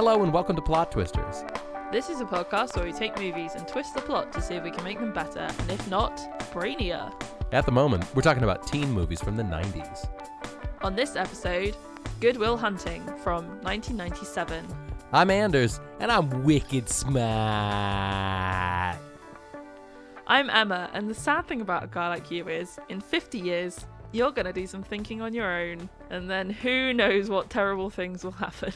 Hello and welcome to Plot Twisters. This is a podcast where we take movies and twist the plot to see if we can make them better, and if not, brainier. At the moment, we're talking about teen movies from the 90s. On this episode, Good Will Hunting from 1997. I'm Anders, and I'm wicked smart. I'm Emma, and the sad thing about a guy like you is, in 50 years, you're going to do some thinking on your own, and then who knows what terrible things will happen.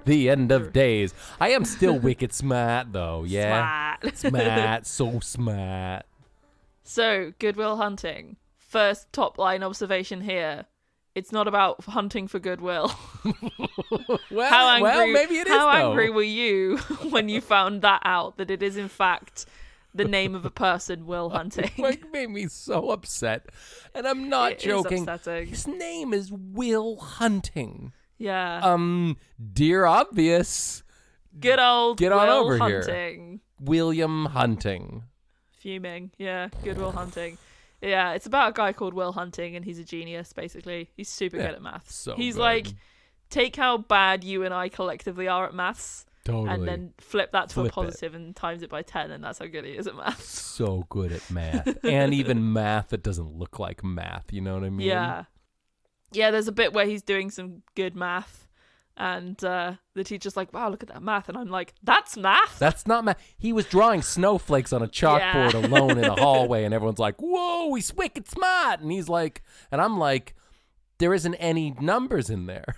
The end of days. I am still wicked smart, though, yeah? Smart, so smart. So, Good Will Hunting. First top-line observation here. It's not about hunting for goodwill. well, maybe it is, How angry were you when you found that out, that it is, in fact, the name of a person, Will Hunting? It made me so upset. And I'm not joking. Is upsetting. His name is Will Hunting. Yeah. Dear Obvious. Good old Get on Will over Hunting. Here. William Hunting. Fuming. Yeah, Good Will Hunting. Yeah, it's about a guy called Will Hunting, and he's a genius, basically. He's super good at maths. So he's good. like, take how bad you and I collectively are at maths, and then flip that to a positive and times it by 10, and that's how good he is at maths. So good at math. And even math that doesn't look like math, you know what I mean? Yeah. Yeah, there's a bit where he's doing some good math, and the teacher's like, wow, look at that math. And I'm like, that's math? That's not math. He was drawing snowflakes on a chalkboard alone in a hallway, and everyone's like, whoa, he's wicked smart. And he's like, and I'm like, there isn't any numbers in there.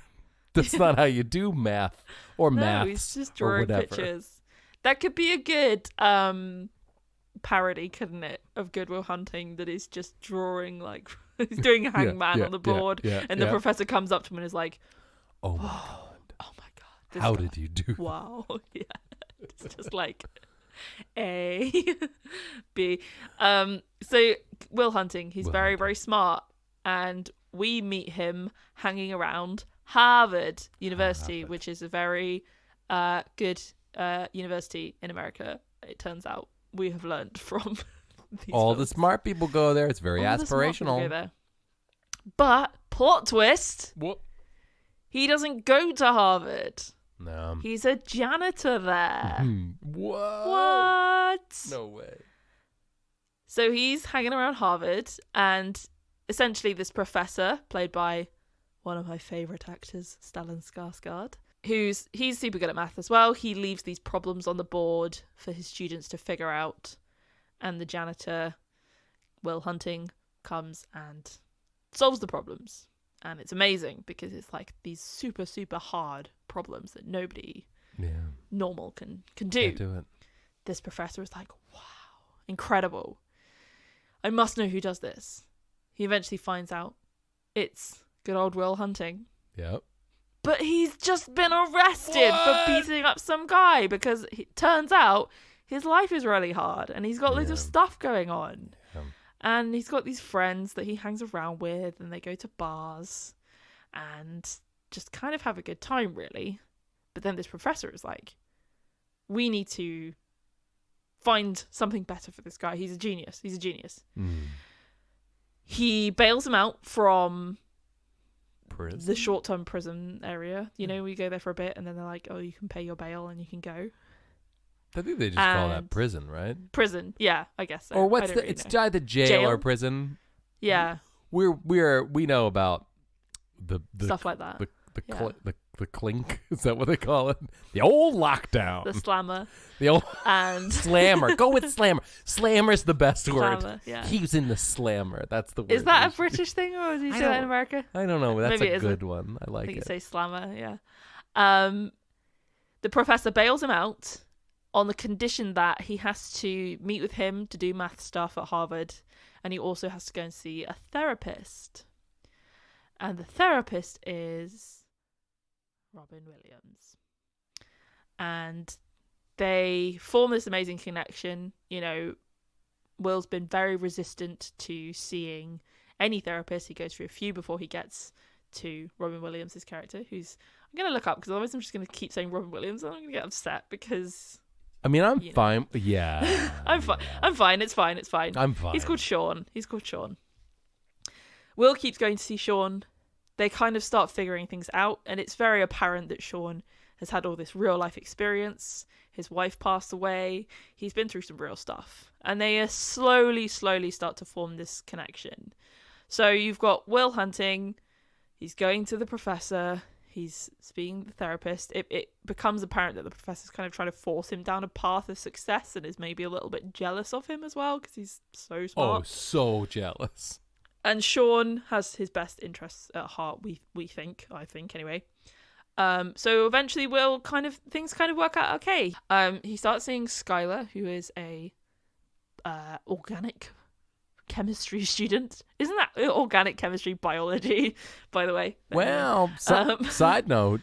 That's not how you do math or maths. No, he's just drawing pictures. That could be a good parody, couldn't it, of Good Will Hunting, that is just drawing, like, he's doing Hangman on the board, and the professor comes up to him and is like, oh my God. Oh my God. How did you do that? Wow. Yeah. It's just like A, B. So Will Hunting, he's very, very smart, and we meet him hanging around Harvard University, which is a very good university in America, it turns out. We have learned from all the smart people go there. It's very aspirational. Go there. But plot twist. What? He doesn't go to Harvard. No. He's a janitor there. What? No way. So he's hanging around Harvard, and essentially this professor, played by one of my favourite actors, Stellan Skarsgård, he's super good at math as well. He leaves these problems on the board for his students to figure out, and the janitor, Will Hunting, comes and solves the problems. And it's amazing because it's like these super, super hard problems that nobody normal can do. Can't do it. This professor is like, wow, incredible. I must know who does this. He eventually finds out it's good old Will Hunting. Yep. But he's just been arrested for beating up some guy because it turns out his life is really hard and he's got loads of stuff going on. Yeah. And he's got these friends that he hangs around with, and they go to bars and just kind of have a good time, really. But then this professor is like, we need to find something better for this guy. He's a genius. He bails him out from the short-term prison area. You know, we go there for a bit and then they're like, oh, you can pay your bail and you can go. I think they just call that prison, right? Prison, yeah, I guess so. Or what's the? It's either jail or prison. Yeah. We know about the stuff like that. The clink, is that what they call it? The old lockdown. The slammer. The old and slammer. Go with slammer. Slammer's the best slammer, word. Yeah. He was in the slammer. That's the word. Is that a British thing, or do you say that in America? I don't know. That's Maybe a good one. I like it. I think you say slammer, yeah. The professor bails him out on the condition that he has to meet with him to do math stuff at Harvard, and he also has to go and see a therapist. And the therapist is Robin Williams. And they form this amazing connection. You know, Will's been very resistant to seeing any therapist. He goes through a few before he gets to Robin Williams' character, who's, I'm going to look up because otherwise I'm just going to keep saying Robin Williams and I'm going to get upset because... I mean, I'm fine. Yeah. I'm fine. I'm fine. It's fine. I'm fine. He's called Sean. Will keeps going to see Sean. They kind of start figuring things out, and it's very apparent that Sean has had all this real life experience. His wife passed away. He's been through some real stuff. And they slowly start to form this connection. So you've got Will hunting. He's going to the professor. He's being the therapist. It becomes apparent that the professor's kind of trying to force him down a path of success and is maybe a little bit jealous of him as well because he's so smart. Oh, so jealous. And Sean has his best interests at heart, I think anyway. So eventually things kind of work out okay. He starts seeing Skylar, who is a organic chemistry student. Isn't that organic chemistry biology, by the way? Well, side note,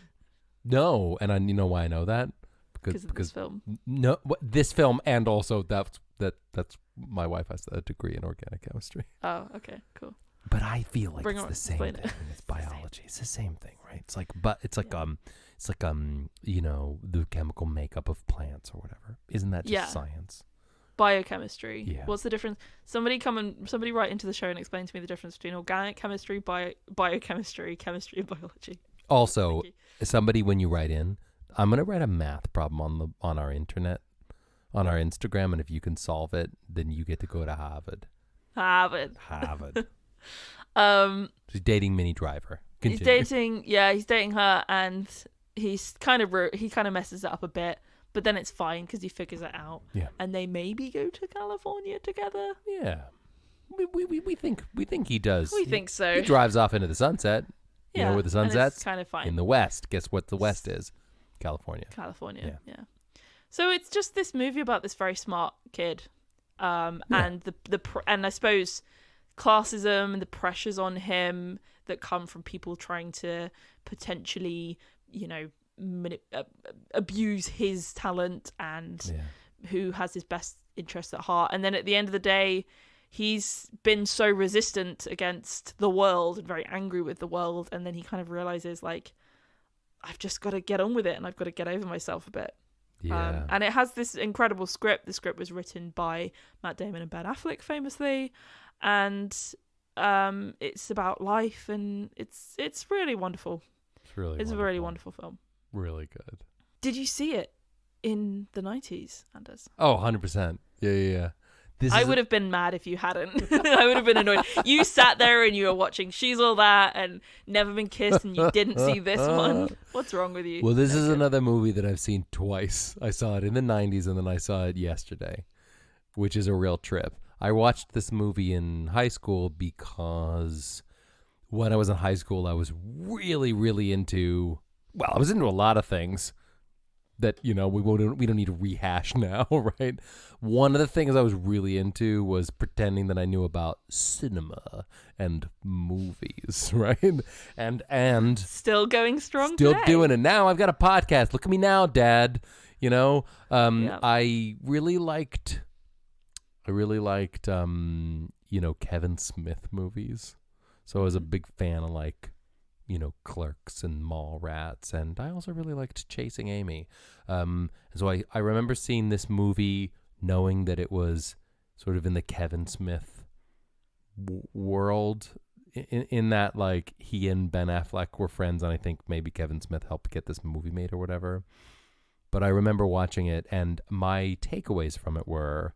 no. And you know why I know that? Because of this film. No, this film, and also that's my wife has a degree in organic chemistry. Oh, okay, cool. But I feel like it's the same thing as biology. It's the same thing, right? It's like you know, the chemical makeup of plants or whatever. Isn't that just science? Biochemistry. Yeah. What's the difference? Somebody write into the show and explain to me the difference between organic chemistry, biochemistry, chemistry, and biology. Also, somebody, when you write in, I'm gonna write a math problem on our internet, on our Instagram, and if you can solve it, then you get to go to Harvard. Harvard. She's dating Minnie Driver. Continue. He's dating her, and he kind of messes it up a bit. But then it's fine because he figures it out. Yeah. And they maybe go to California together. Yeah. We think he does. We think so. He drives off into the sunset. You know where the sun sets? It's kind of fine. In the West. Guess what the West is? California. Yeah. So it's just this movie about this very smart kid. And I suppose classism and the pressures on him that come from people trying to potentially, you know, abuse his talent and who has his best interests at heart. And then at the end of the day, he's been so resistant against the world and very angry with the world, and then he kind of realizes, like, I've just got to get on with it and I've got to get over myself a bit. And it has this incredible script. The script was written by Matt Damon and Ben Affleck famously, and it's about life, and it's really wonderful. It's a really wonderful film. Really good. Did you see it in the 90s, Anders? Oh, 100%. Yeah. I would have been mad if you hadn't. I would have been annoyed. You sat there and you were watching She's All That and Never Been Kissed, and you didn't see this one. What's wrong with you? Well, this is another movie that I've seen twice. I saw it in the 90s and then I saw it yesterday, which is a real trip. I watched this movie in high school because when I was in high school, I was really, really into... Well, I was into a lot of things that, you know, we don't need to rehash now, right? One of the things I was really into was pretending that I knew about cinema and movies, right? And still going strong still today. Doing it now. I've got a podcast. Look at me now, Dad. You know, I really liked you know, Kevin Smith movies. So I was a big fan of, like, you know, Clerks and Mallrats, and I also really liked Chasing Amy. So I remember seeing this movie, knowing that it was sort of in the Kevin Smith world, in that, like, he and Ben Affleck were friends, and I think maybe Kevin Smith helped get this movie made or whatever. But I remember watching it, and my takeaways from it were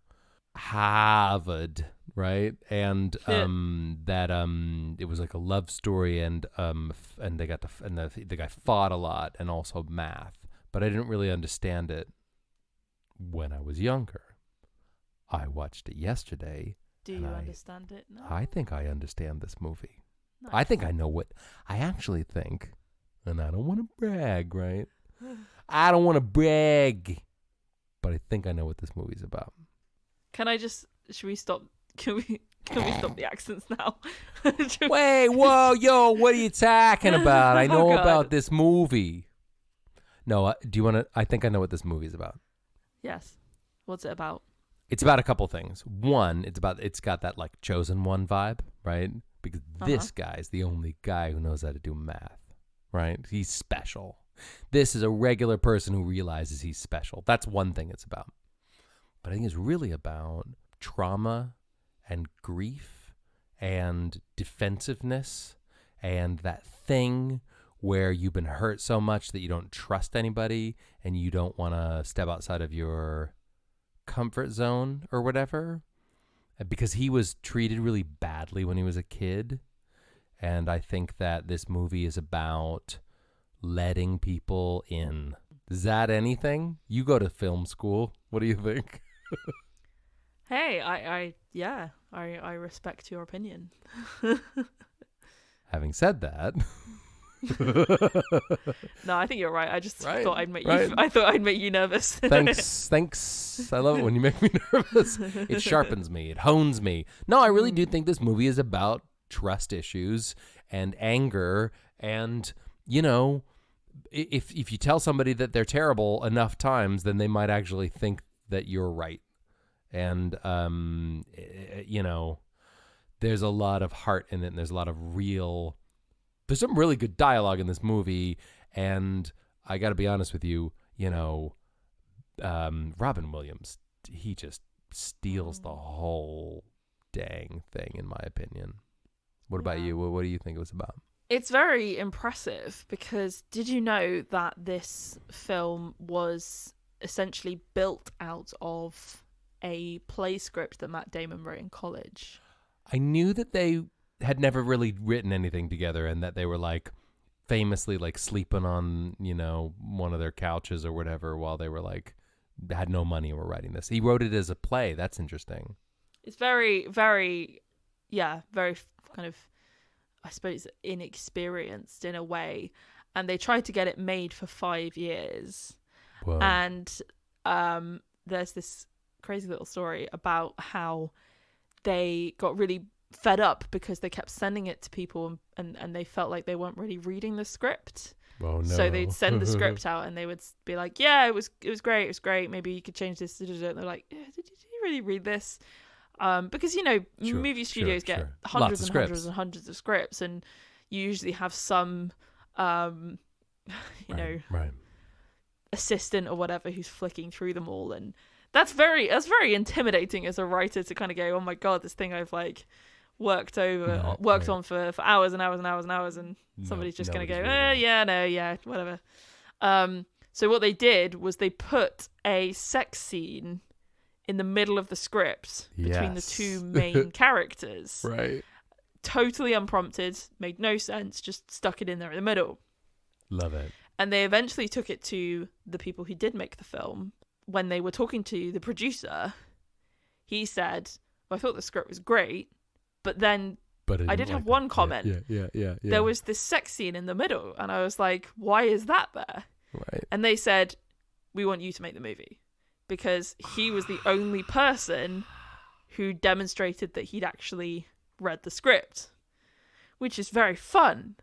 Harvard, right? And it was like a love story, and they got the guy fought a lot, and also math, but I didn't really understand it when I was younger. I watched it yesterday. Do you understand it now? I think I understand this movie. Nice. I think I know what I actually think, and I don't want to brag, right? I don't want to brag, but I think I know what this movie's about. Should we stop? Can we stop the accents now? Wait, whoa, yo, what are you talking about? I know about this movie. No, do you want to? I think I know what this movie is about. Yes. What's it about? It's about a couple things. One, it's got that, like, Chosen One vibe, right? Because this guy is the only guy who knows how to do math, right? He's special. This is a regular person who realizes he's special. That's one thing it's about. But I think it's really about trauma and grief and defensiveness and that thing where you've been hurt so much that you don't trust anybody and you don't want to step outside of your comfort zone or whatever, because he was treated really badly when he was a kid. And I think that this movie is about letting people in. Is that anything? You go to film school. What do you think? Hey, I respect your opinion. Having said that, no, I think you're right. I just Right, thought I'd make right. you. I thought I'd make you nervous. thanks. I love it when you make me nervous. It sharpens me. It hones me. No, I really do think this movie is about trust issues and anger, and if you tell somebody that they're terrible enough times, then they might actually think that you're right. And there's a lot of heart in it, and there's some really good dialogue in this movie. And I got to be honest with you, Robin Williams, he just steals the whole dang thing, in my opinion. What about you? What do you think it was about? It's very impressive, because did you know that this film was essentially built out of a play script that Matt Damon wrote in college? I knew that they had never really written anything together, and that they were like famously like sleeping on, one of their couches or whatever while they were like had no money and were writing this. He wrote it as a play. That's interesting. It's very, very, very kind of, I suppose, inexperienced in a way. And they tried to get it made for 5 years. Whoa. And there's this crazy little story about how they got really fed up because they kept sending it to people, and they felt like they weren't really reading the script. Oh, no. So they'd send the script out, and they would be like, yeah, it was great, maybe you could change this. And they're like, did you really read this? Because movie studios get hundreds and hundreds and hundreds of scripts, and you usually have some right. assistant or whatever who's flicking through them all, and that's very intimidating as a writer to kind of go, oh my god, this thing I've like worked on for hours and hours and hours and hours, and somebody's just going to go, whatever. So what they did was they put a sex scene in the middle of the script between the two main characters. Right. Totally unprompted, made no sense, just stuck it in there in the middle. Love it. And they eventually took it to the people who did make the film. When they were talking to the producer, he said, well, I thought the script was great, but then I did have one comment. Yeah. There was this sex scene in the middle, and I was like, why is that there? Right. And they said, we want you to make the movie. Because he was the only person who demonstrated that he'd actually read the script, which is very fun.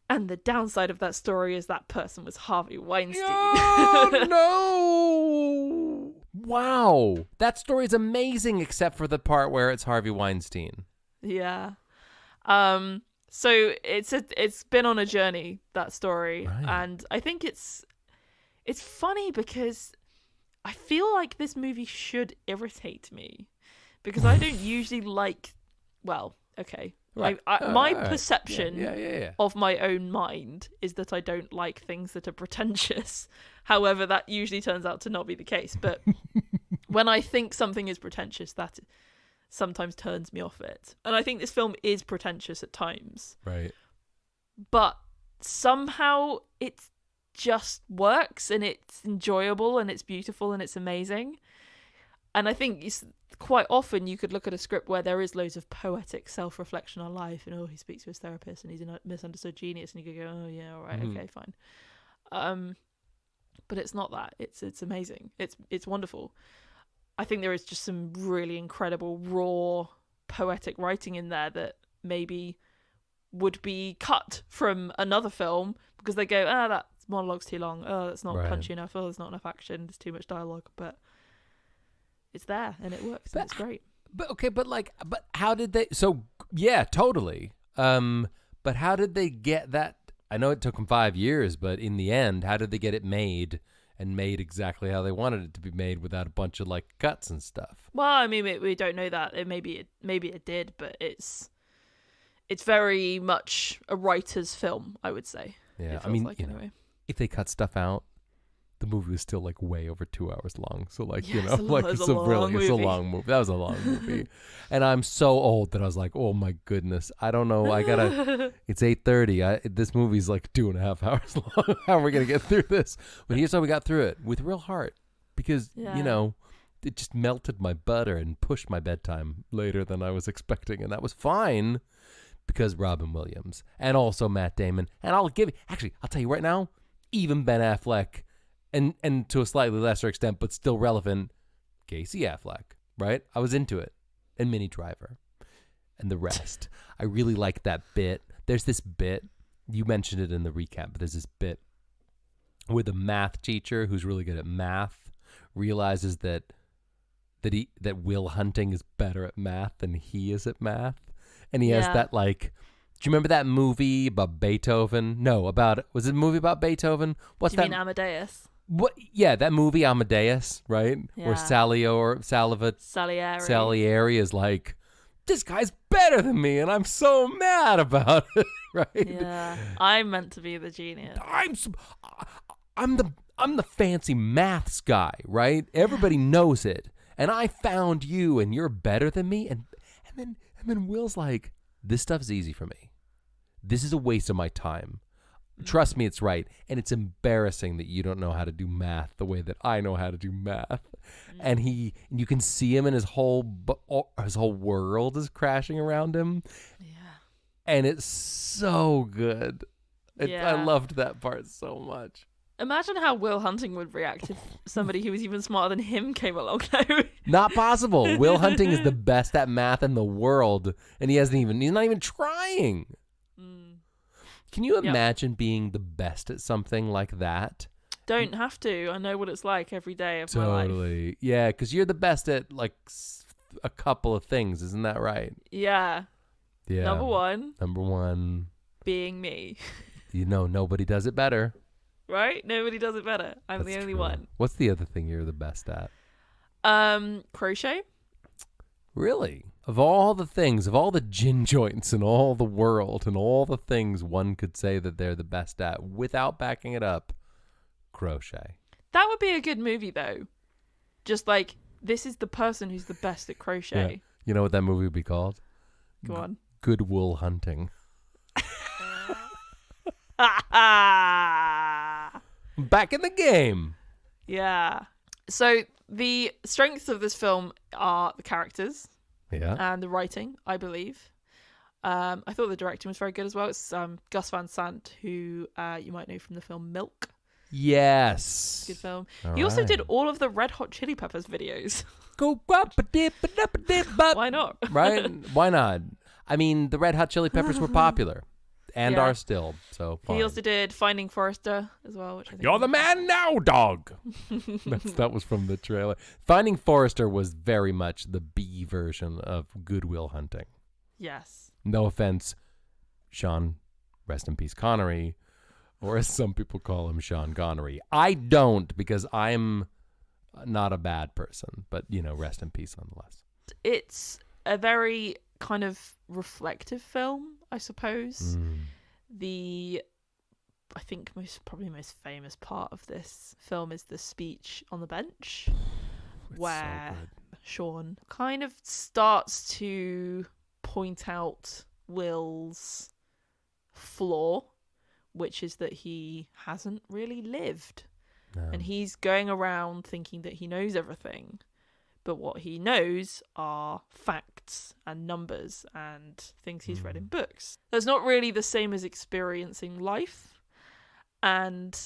And the downside of that story is that person was Harvey Weinstein. Oh, no! Wow. That story is amazing, except for the part where it's Harvey Weinstein. Yeah. So it's been on a journey, that story. Right. And I think it's funny because I feel like this movie should irritate me, because I don't usually like, well, okay. Right. My perception Yeah. of my own mind is that I don't like things that are pretentious. However, that usually turns out to not be the case. But when I think something is pretentious, that sometimes turns me off it. And I think this film is pretentious at times. Right. But somehow it just works, and it's enjoyable, and it's beautiful, and it's amazing. And I think quite often you could look at a script where there is loads of poetic self-reflection on life, and he speaks to his therapist and he's a misunderstood genius, and you could go, oh yeah, all right, okay, fine. But it's not that. It's amazing. It's wonderful. I think there is just some really incredible raw poetic writing in there that maybe would be cut from another film because they go, that monologue's too long. Oh, that's not punchy enough. Oh, there's not enough action. There's too much dialogue. But it's there and it works and it's great. But how did they? So yeah, totally. But how did they get that? I know it took them 5 years, but in the end, how did they get it made and made exactly how they wanted it to be made without a bunch of like cuts and stuff? Well, I mean, we don't know that. Maybe it did, but it's it's very much a writer's film, I would say. Yeah, It I mean, feels like, anyway. if they cut stuff out, the movie was still like way over 2 hours long. So like, Yeah, it's a it's a long movie. That was a long movie. And I'm so old that I was like, oh my goodness, I don't know. It's 8:30. This movie's like 2.5 hours long. How are we going to get through this? But here's how we got through it, with real heart, because, it just melted my butter and pushed my bedtime later than I was expecting. And that was fine because Robin Williams and also Matt Damon. And I'll tell you right now, even Ben Affleck, and to a slightly lesser extent, but still relevant, Casey Affleck, right? I was into it. And Minnie Driver. And the rest. I really like that bit. There's this bit, you mentioned it in the recap, but there's this bit where the math teacher, who's really good at math, realizes that Will Hunting is better at math than he is at math. And he has that, like, do you remember that movie about Beethoven? No, was it a movie about Beethoven? Do you mean Amadeus? What? Yeah, that movie Amadeus, right? Yeah. Where Salieri is like, this guy's better than me, and I'm so mad about it, right? Yeah, I'm meant to be the genius. I'm the fancy maths guy, right? Everybody knows it, and I found you, and you're better than me, and then Will's like, this stuff's easy for me. This is a waste of my time. Trust me, it's right. And it's embarrassing that you don't know how to do math the way that I know how to do math. And you can see him, and his whole world is crashing around him. Yeah. And it's so good. I loved that part so much. Imagine how Will Hunting would react if somebody who was even smarter than him came along now. Not possible. Will Hunting is the best at math in the world, and he's not even trying. Can you imagine being the best at something like that? Don't have to. I know what it's like every day of my life. Totally. Yeah, because you're the best at like a couple of things. Isn't that right? Yeah. Yeah. Number one. Being me. Nobody does it better. Right? Nobody does it better. I'm That's the only true. one. What's the other thing you're the best at? Crochet. Really? Of all the things, of all the gin joints in all the world, and all the things one could say that they're the best at without backing it up, crochet. That would be a good movie, though. Just like, this is the person who's the best at crochet. Yeah. You know what that movie would be called? Go on. Good Wool Hunting. Back in the game. Yeah. So the strengths of this film are the characters. Yeah. And the writing, I believe. I thought the directing was very good as well. It's Gus Van Sant, who you might know from the film Milk. Yes. Good film. All he also right. did all of the Red Hot Chili Peppers videos. Go up a dip a up. Why not? Right? Why not? I mean, the Red Hot Chili Peppers were popular and are still, so fine. He also did Finding Forrester as well, which I think You're the man now, dog. That was from the trailer. Finding Forrester was very much the B version of Good Will Hunting. Yes. No offense, Sean, rest in peace, Connery, or as some people call him, Sean Connery. I don't, because I'm not a bad person, but, rest in peace nonetheless. It's a very kind of reflective film, I suppose. I think probably most famous part of this film is the speech on the bench, where Sean kind of starts to point out Will's flaw, which is that he hasn't really lived. No. And he's going around thinking that he knows everything. But what he knows are facts and numbers and things he's read in books. That's not really the same as experiencing life and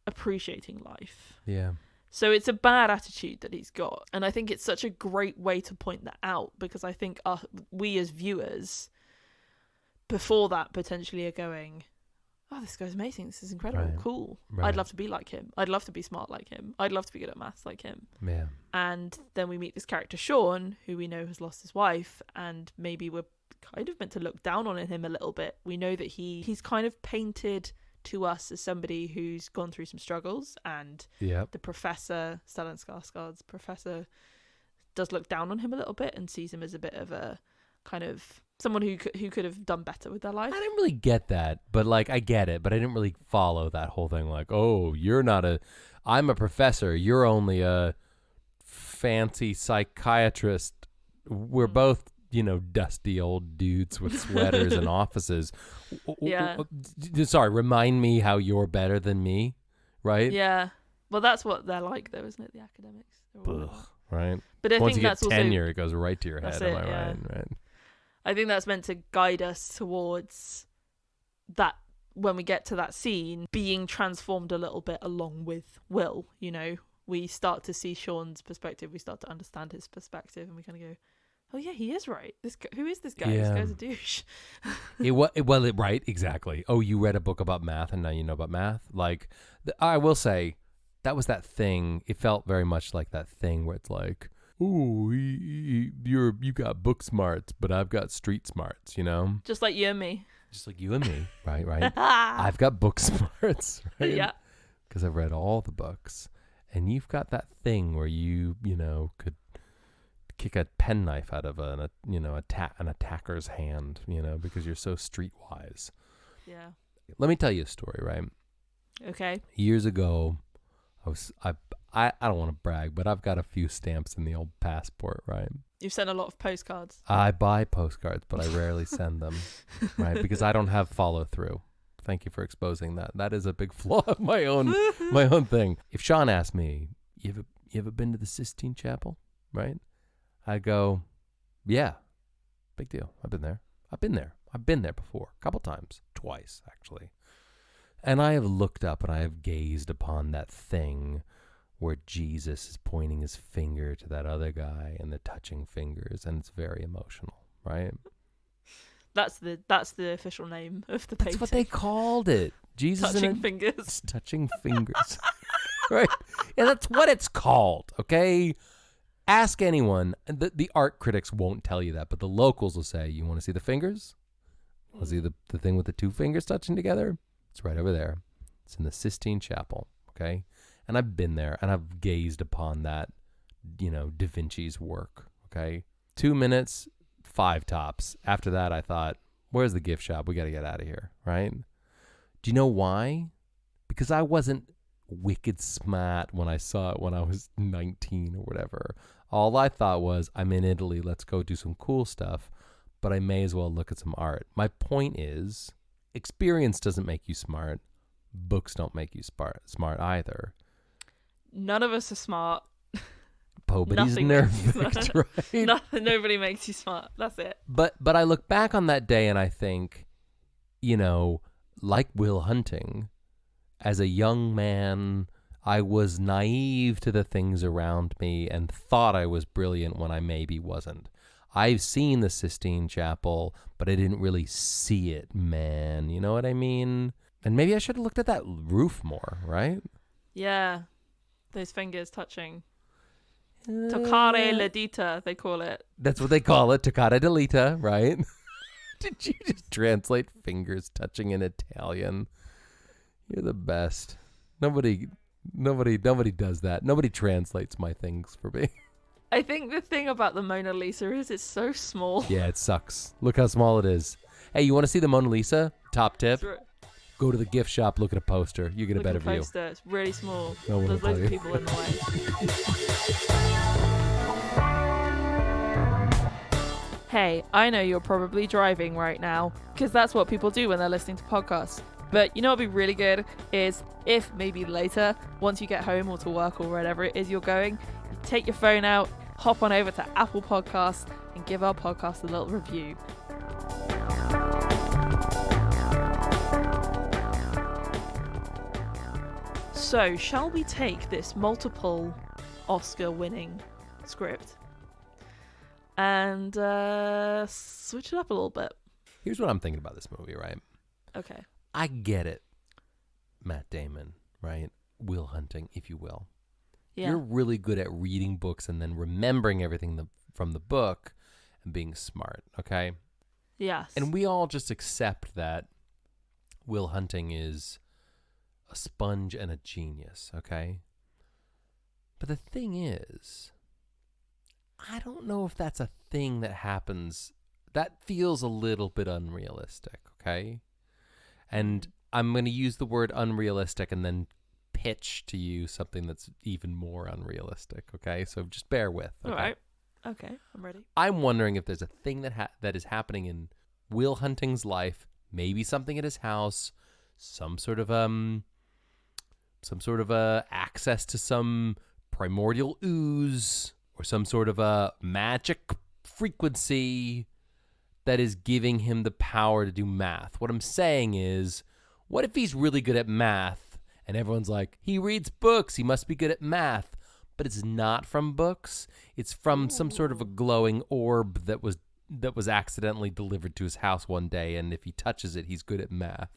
appreciating life. Yeah. So it's a bad attitude that he's got. And I think it's such a great way to point that out, because I think we as viewers before that potentially are going, oh, this guy's amazing. This is incredible. Right. Cool. Right. I'd love to be like him. I'd love to be smart like him. I'd love to be good at maths like him. Yeah. And then we meet this character, Sean, who we know has lost his wife, and maybe we're kind of meant to look down on him a little bit. We know that he's kind of painted to us as somebody who's gone through some struggles, and the professor, Stellan Skarsgård's professor, does look down on him a little bit and sees him as a bit of a kind of someone who could have done better with their life. I didn't really get that, but like I get it, but I didn't really follow that whole thing. Like, oh, I'm a professor. You're only a fancy psychiatrist. We're both, dusty old dudes with sweaters and offices. Yeah. Sorry, remind me how you're better than me, right? Yeah. Well, that's what they're like, though, isn't it? The academics. Ugh, right. But I Once think you that's get tenure, it goes right to your head. also, Am I right? Right. I think that's meant to guide us towards that when we get to that scene, being transformed a little bit along with Will. We start to see Sean's perspective. We start to understand his perspective, and we kind of go, "Oh yeah, he is right. Who is this guy? Yeah. This guy's a douche." Right, exactly. Oh, you read a book about math, and now you know about math. Like, I will say, that was that thing. It felt very much like that thing where it's like, "Oh, you got book smarts, but I've got street smarts." Just like you and me. Just like you and me, right? I've got book smarts, right? Yeah. Because I've read all the books. And you've got that thing where you, could kick a penknife out of an attacker's hand, because you're so streetwise. Yeah. Let me tell you a story, right? Okay. Years ago, I don't want to brag, but I've got a few stamps in the old passport, right? You've sent a lot of postcards. I buy postcards, but I rarely send them, right? Because I don't have follow through. Thank you for exposing that. That is a big flaw of my own thing. If Sean asked me, you ever been to the Sistine Chapel, right? I go, yeah, big deal. I've been there. I've been there before, a couple times, twice actually. And I have looked up and I have gazed upon that thing where Jesus is pointing his finger to that other guy and the touching fingers, and it's very emotional, right? That's the official name of the painting. That's what they called it. Jesus touching fingers. Touching fingers. Right? Yeah, that's what it's called, okay? Ask anyone. The art critics won't tell you that, but the locals will say, you want to see the fingers? Want to see the thing with the two fingers touching together? It's right over there. It's in the Sistine Chapel, okay? And I've been there, and I've gazed upon that, Da Vinci's work, okay? 2 minutes, 5 tops. After that, I thought, where's the gift shop? We got to get out of here, right? Do you know why? Because I wasn't wicked smart when I saw it when I was 19 or whatever. All I thought was, I'm in Italy. Let's go do some cool stuff, but I may as well look at some art. My point is, experience doesn't make you smart. Books don't make you smart either. None of us are smart. Nobody's perfect, right? Nobody makes you smart. That's it. But I look back on that day and I think, like Will Hunting, as a young man, I was naive to the things around me and thought I was brilliant when I maybe wasn't. I've seen the Sistine Chapel, but I didn't really see it, man. You know what I mean? And maybe I should have looked at that roof more, right? Yeah. Those fingers touching. Toccare le dita, they call it. That's what they call it, toccare le dita, right? Did you just translate fingers touching in Italian? You're the best. Nobody does that. Nobody translates my things for me. I think the thing about the Mona Lisa is it's so small. Yeah, it sucks. Look how small it is. Hey, you want to see the Mona Lisa? Top tip. Go to the gift shop, look at a poster. You get a better view. Poster. It's really small. No one There's will loads tell of you. people in the way. Hey, I know you're probably driving right now, because that's what people do when they're listening to podcasts. But you know what would be really good is if maybe later, once you get home or to work or wherever it is you're going, you take your phone out, hop on over to Apple Podcasts and give our podcast a little review. So, shall we take this multiple Oscar-winning script and switch it up a little bit? Here's what I'm thinking about this movie, right? Okay. I get it. Matt Damon, right? Will Hunting, if you will. Yeah. You're really good at reading books and then remembering everything from the book and being smart, okay? Yes. And we all just accept that Will Hunting is a sponge and a genius, okay? But the thing is, I don't know if that's a thing that happens That feels a little bit unrealistic, okay? And I'm going to use the word unrealistic and then pitch to you something that's even more unrealistic, okay? So just bear with. Okay? All right. Okay, I'm ready. I'm wondering if there's a thing that is happening in Will Hunting's life, maybe something at his house, some sort of access to some primordial ooze or some sort of a magic frequency that is giving him the power to do math. What I'm saying is, what if he's really good at math and everyone's like, he reads books, he must be good at math, but it's not from books. It's from some sort of a glowing orb that was accidentally delivered to his house one day, and if he touches it, he's good at math.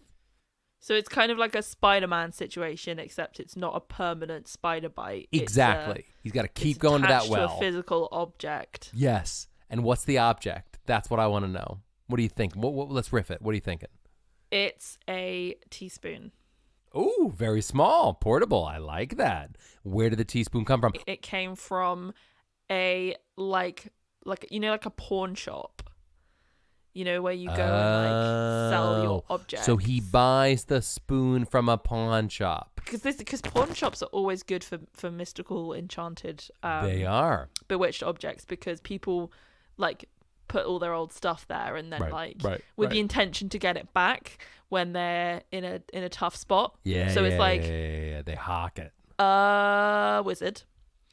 So it's kind of like a Spider-Man situation, except it's not a permanent spider bite. Exactly. He's got to keep going to that well. Attached to a physical object. Yes. And what's the object? That's what I want to know. What do you think? Let's riff it. What are you thinking? It's a teaspoon. Ooh, very small, portable. I like that. Where did the teaspoon come from? It came from a like a pawn shop. You know, where you go and sell your objects. So he buys the spoon from a pawn shop. Because pawn shops are always good for mystical, enchanted, they are bewitched objects, because people like put all their old stuff there and then with the intention to get it back when they're in a tough spot. Yeah. So it's like they hawk it. Wizard.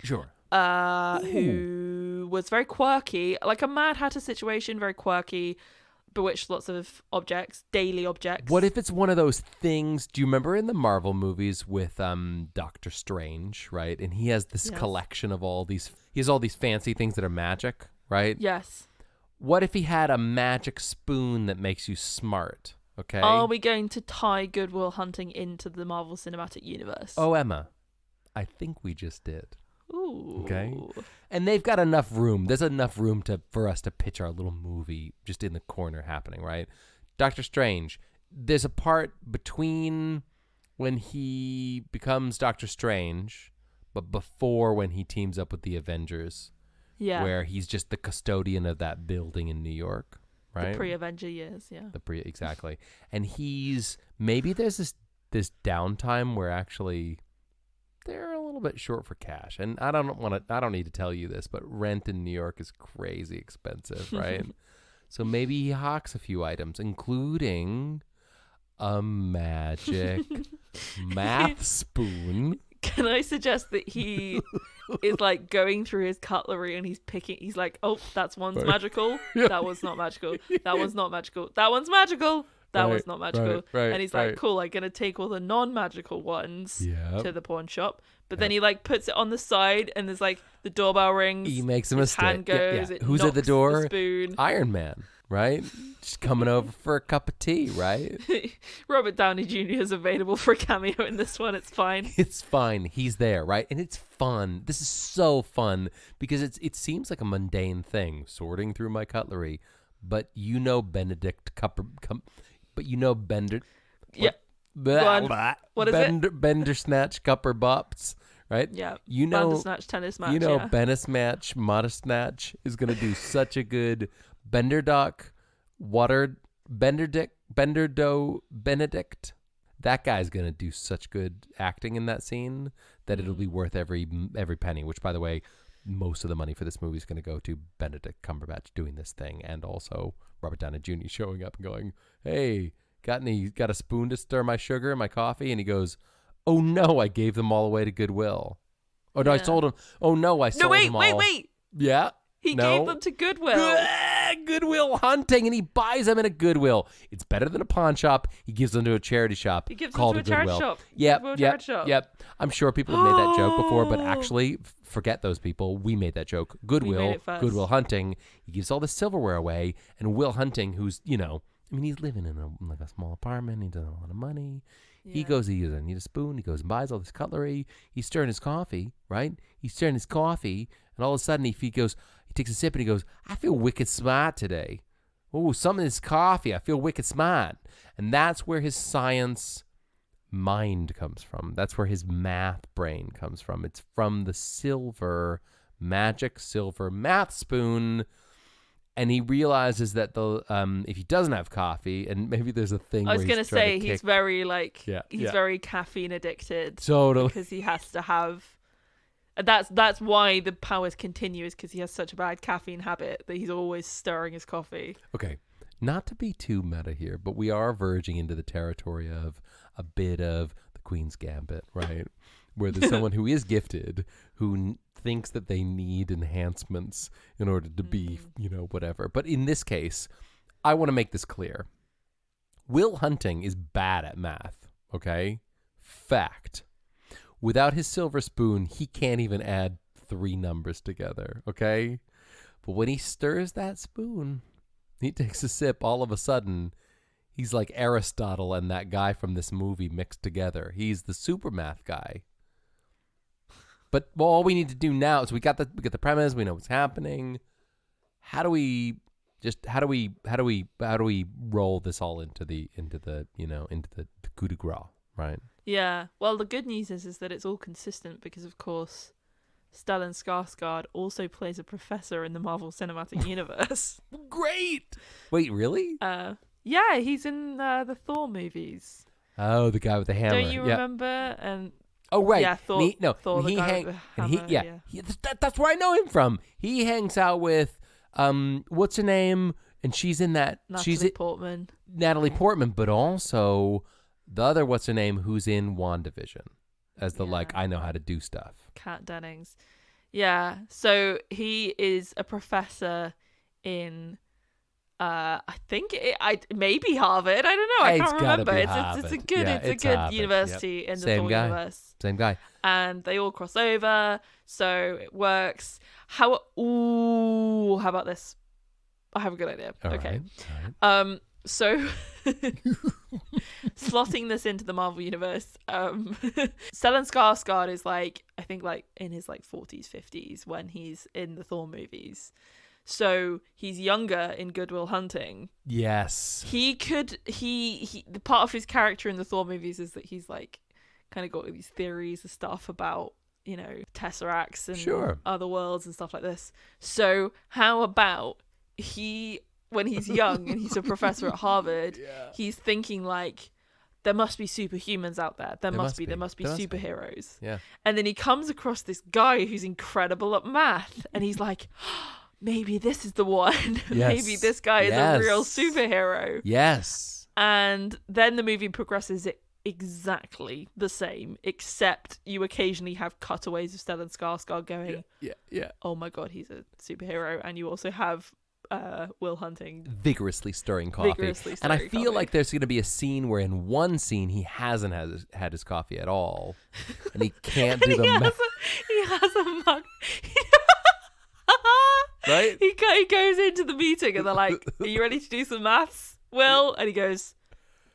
Sure. Who was very quirky, like a Mad Hatter situation, very quirky, bewitched lots of objects, daily objects. What if it's one of those things? Do you remember in the Marvel movies with Doctor Strange, right? And he has this collection of all these fancy things that are magic, right? Yes. What if he had a magic spoon that makes you smart? Okay. Are we going to tie Good Will Hunting into the Marvel Cinematic Universe? Oh, Emma, I think we just did. Ooh. Okay. And they've got enough room. There's enough room for us to pitch our little movie just in the corner happening, right? Doctor Strange, there's a part between when he becomes Doctor Strange, but before when he teams up with the Avengers. Yeah. Where he's just the custodian of that building in New York, right? The pre-Avenger years, yeah. Exactly. And maybe there's this downtime where actually they're a little bit short for cash. And I don't need to tell you this, but rent in New York is crazy expensive, right? So maybe he hawks a few items, including a magic math spoon. Can I suggest that he is like going through his cutlery and he's like, oh, that's one's magical. That one's not magical. That one's not magical. That one's magical. That one's not magical. And he's like, cool, I'm going to take all the non-magical ones to the pawn shop. But then he like puts it on the side and there's like the doorbell rings. He makes a mistake. Hand goes. Yeah. Who's at the door? The spoon. Iron Man, right? Just coming over for a cup of tea, right? Robert Downey Jr. is available for a cameo in this one. It's fine. It's fine. He's there, right? And it's fun. This is so fun because it seems like a mundane thing, sorting through my cutlery. But you know Benedict Cumberbatch. But you know Bender. Yeah. What is it? Bendersnatch Cumberbatch, right? Yeah. You know Bandersnatch tennis match. You know Benismatch Modestsnatch is going to do such a good Benderdoc Benderdo Benedict. That guy's going to do such good acting in that scene that it'll be worth every penny, which by the way, most of the money for this movie is going to go to Benedict Cumberbatch doing this thing, and also Robert Downey Jr. showing up and going, "Hey, got a spoon to stir my sugar in my coffee?" And he goes, "Oh no, I gave them all away to Goodwill. Oh no, I sold them. Oh no, I sold them all." Wait. Yeah. He gave them to Goodwill. Goodwill Hunting, and he buys them in a Goodwill. It's better than a pawn shop. He gives them to a charity shop. He gives called them to a charity shop. Yep. I'm sure people have made that joke before, but actually, forget those people. We made that joke. Goodwill Hunting. He gives all the silverware away, and Will Hunting, who's, he's living in a small apartment. He doesn't have a lot of money. Yeah. He doesn't need a spoon. He goes and buys all this cutlery. He's stirring his coffee, right? He's stirring his coffee, and all of a sudden he takes a sip and he goes, "I feel wicked smart today. Oh, some of this coffee, I feel wicked smart." And that's where his science mind comes from. That's where his math brain comes from. It's from the magic silver math spoon. And he realizes that if he doesn't have coffee, and maybe there's a thing. I was going to say he's very he's very caffeine addicted. Totally. Because he has to have. That's why the powers continue, is because he has such a bad caffeine habit that he's always stirring his coffee. Okay, not to be too meta here, but we are verging into the territory of a bit of the Queen's Gambit, right? Where there's someone who is gifted who thinks that they need enhancements in order to be, whatever. But in this case, I want to make this clear. Will Hunting is bad at math, okay? Fact. Without his silver spoon, he can't even add 3 numbers together, okay? But when he stirs that spoon, he takes a sip, all of a sudden, he's like Aristotle and that guy from this movie mixed together. He's the super math guy. But all we need to do now is we got the premise, we know what's happening. How do we roll this all into the coup de grace, right? Yeah. Well, the good news is that it's all consistent because, of course, Stellan Skarsgård also plays a professor in the Marvel Cinematic Universe. Great. Wait, really? Yeah, he's in the Thor movies. Oh, the guy with the hammer. Don't you remember? And right. Yeah, Thor. Thor, the guy with the hammer. That's where I know him from. He hangs out with what's her name? And she's in that. Natalie Portman. Natalie Portman, but also the other what's her name who's in WandaVision as the I know how to do stuff. Kat Dennings. Yeah. So he is a professor in I think maybe Harvard. I don't know. I can't remember. It's a good university in the Thor universe. Same guy. And they all cross over, so it works. How about this? I have a good idea. All okay. Right. So slotting this into the Marvel universe, Stellan Skarsgård is I think in his 40s, 50s when he's in the Thor movies. So he's younger in Good Will Hunting. Yes. He the part of his character in the Thor movies is that he's kind of got these theories and stuff about, Tesseracts and other worlds and stuff like this. So how about when he's young and he's a professor at Harvard, he's thinking there must be superhumans out there. There must be superheroes. Yeah. And then he comes across this guy who's incredible at math, and he's like, maybe this is the one. Yes. Maybe this guy is a real superhero. Yes. And then the movie progresses exactly the same, except you occasionally have cutaways of Stellan Skarsgård going, yeah. Oh my god, he's a superhero. And you also have Will Hunting vigorously stirring coffee. And I feel like there's going to be a scene where in one scene he hasn't had his coffee at all, and he can't do he has a mug. Right? He goes into the meeting and they're like, are you ready to do some maths, Will? And he goes,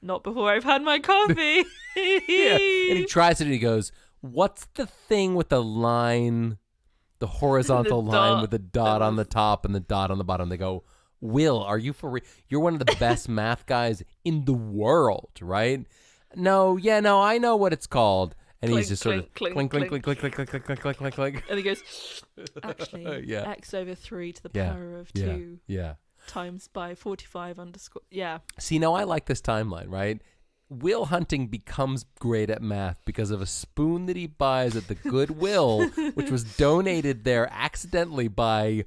not before I've had my coffee. Yeah. And he tries it and he goes, what's the thing with the line, the horizontal line with the dot on the top and the dot on the bottom? They go, Will, are you for real? You're one of the best math guys in the world, right? No, I know what it's called. And clink, he's just sort of clink, clink, clink, clink, clink, clink, clink, clink, clink, clink, clink, clink. And he goes, actually, x over 3 to the power of 2 times by 45 underscore. Yeah. See, now I like this timeline, right? Will Hunting becomes great at math because of a spoon that he buys at the Goodwill, which was donated there accidentally by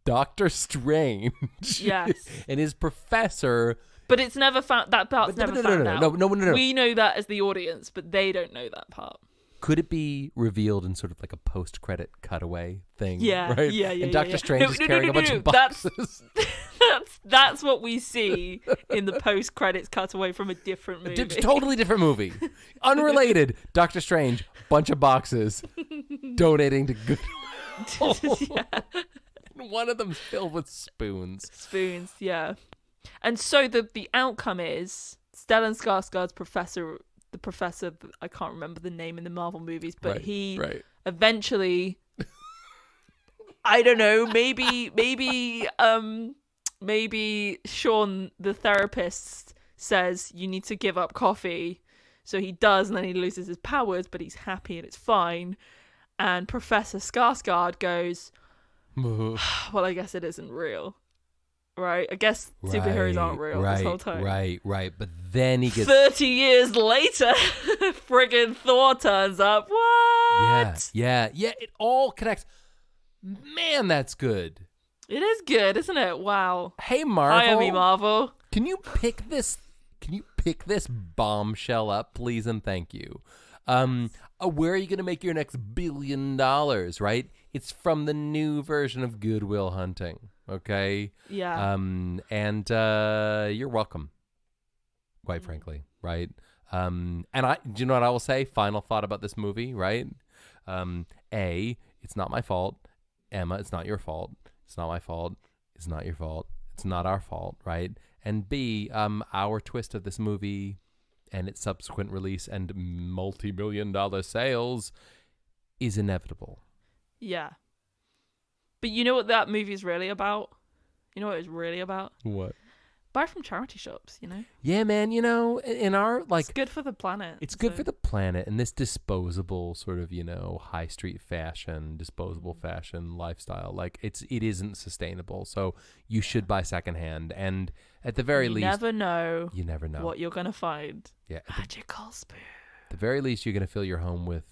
Dr. Strange. Yes. And his professor. But it's never found. That part's never found out. No. We know that as the audience, but they don't know that part. Could it be revealed in sort of like a post-credit cutaway thing? Yeah, right? yeah. And Dr. Strange is carrying a bunch of boxes. That's what we see in the post-credits cutaway from a different movie. Totally different movie. Unrelated. Dr. Strange, bunch of boxes, donating to Goodwill. Yeah. One of them's filled with spoons. Spoons, yeah. And so the outcome is Stellan Skarsgård's professor, the professor, I can't remember the name in the Marvel movies, but he eventually, I don't know, maybe Sean, the therapist, says you need to give up coffee. So he does, and then he loses his powers, but he's happy and it's fine. And Professor Skarsgård goes, well, I guess it isn't real. right? I guess superheroes aren't real this whole time. Right. But then he gets 30 years later, friggin' Thor turns up. What? Yeah. It all connects. Man, that's good. It is good, isn't it? Wow. Hey, Marvel. Hire me, Marvel. Can you pick this bombshell up, please, and thank you? Where are you going to make your next $1 billion? Right? It's from the new version of Good Will Hunting. Okay. Yeah. And you're welcome. Quite frankly, right? And do you know what I will say? Final thought about this movie, right? A, it's not my fault. Emma, it's not your fault. It's not my fault. It's not your fault. It's not our fault, right? And B, our twist of this movie and its subsequent release and multi-million-dollar sales is inevitable. Yeah. But you know what that movie is really about? You know what it's really about? What? Buy from charity shops, you know? Yeah, man, in our, it's good for the planet. It's good for the planet and this disposable sort of, high street fashion, disposable fashion lifestyle. Like, it isn't sustainable. So you should buy secondhand. And at the very least... You never know what you're going to find. Yeah. Magical spoon. At the very least, you're going to fill your home with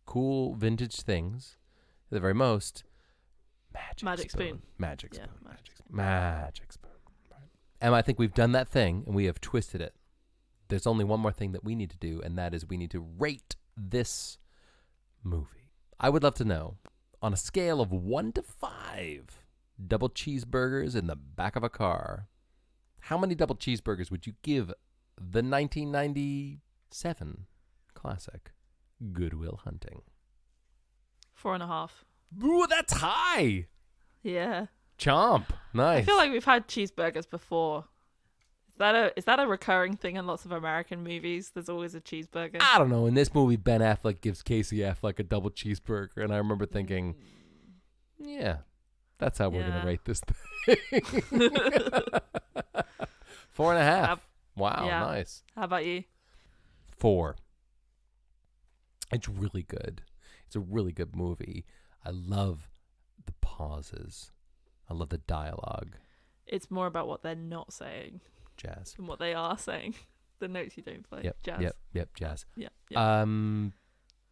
cool vintage things. At the very most, magic spoon. Magic spoon. Emma, I think we've done that thing, and we have twisted it. There's only one more thing that we need to do, and that is we need to rate this movie. I would love to know, on a scale of 1 to 5, double cheeseburgers in the back of a car, how many double cheeseburgers would you give the 1997 classic Good Will Hunting? 4.5. Ooh, that's high! Yeah. Chomp. Nice. I feel like we've had cheeseburgers before. Is that a recurring thing in lots of American movies? There's always a cheeseburger. I don't know. In this movie, Ben Affleck gives Casey Affleck a double cheeseburger, and I remember thinking, yeah, that's how we're going to rate this thing. 4.5. Wow, yeah. Nice. How about you? 4. It's really good. It's a really good movie. I love the pauses. I love the dialogue. It's more about what they're not saying. Jazz. And what they are saying. The notes you don't play. Yep. Jazz. Yep. Jazz. Yep.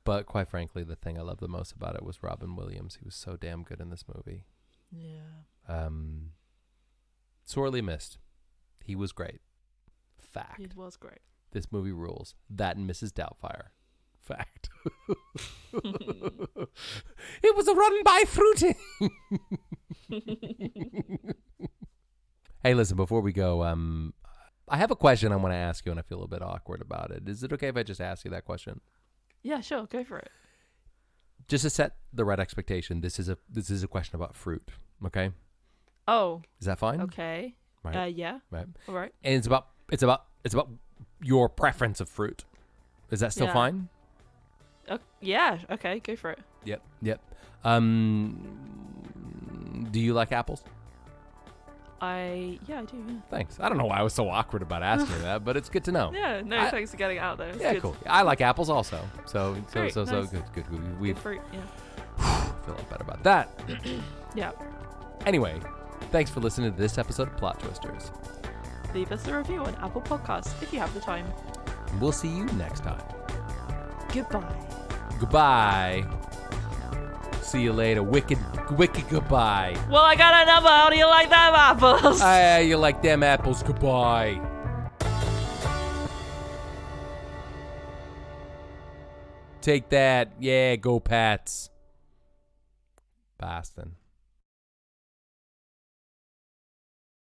But quite frankly, the thing I loved the most about it was Robin Williams. He was so damn good in this movie. Yeah. Sorely missed. He was great. Fact. He was great. This movie rules. That and Mrs. Doubtfire. Fact. It was a run by fruiting. Hey, listen, before we go, I have a question I want to ask you, and I feel a bit awkward about it. Is it okay if I just ask you that question? Yeah, sure. Go for it. Just to set the right expectation, this is a question about fruit, okay? Oh. Is that fine? Okay. Right. Yeah. Right. All right. And it's about your preference of fruit. Is that still fine? Yeah. Okay. Go for it. Yep. Do you like apples? I do. Yeah. Thanks. I don't know why I was so awkward about asking you that, but it's good to know. Yeah. No. Thanks for getting it out there. It's good. Cool. I like apples also. So Great, so nice. good. We Good fruit. Yeah. feel a lot better about that. Yeah. Anyway, thanks for listening to this episode of Plot Twisters. Leave us a review on Apple Podcasts if you have the time. We'll see you next time. Goodbye. See you later. Wicked goodbye. Well, I got another. How do you like them apples? You like them apples. Goodbye. Take that. Yeah, go Pats. Boston.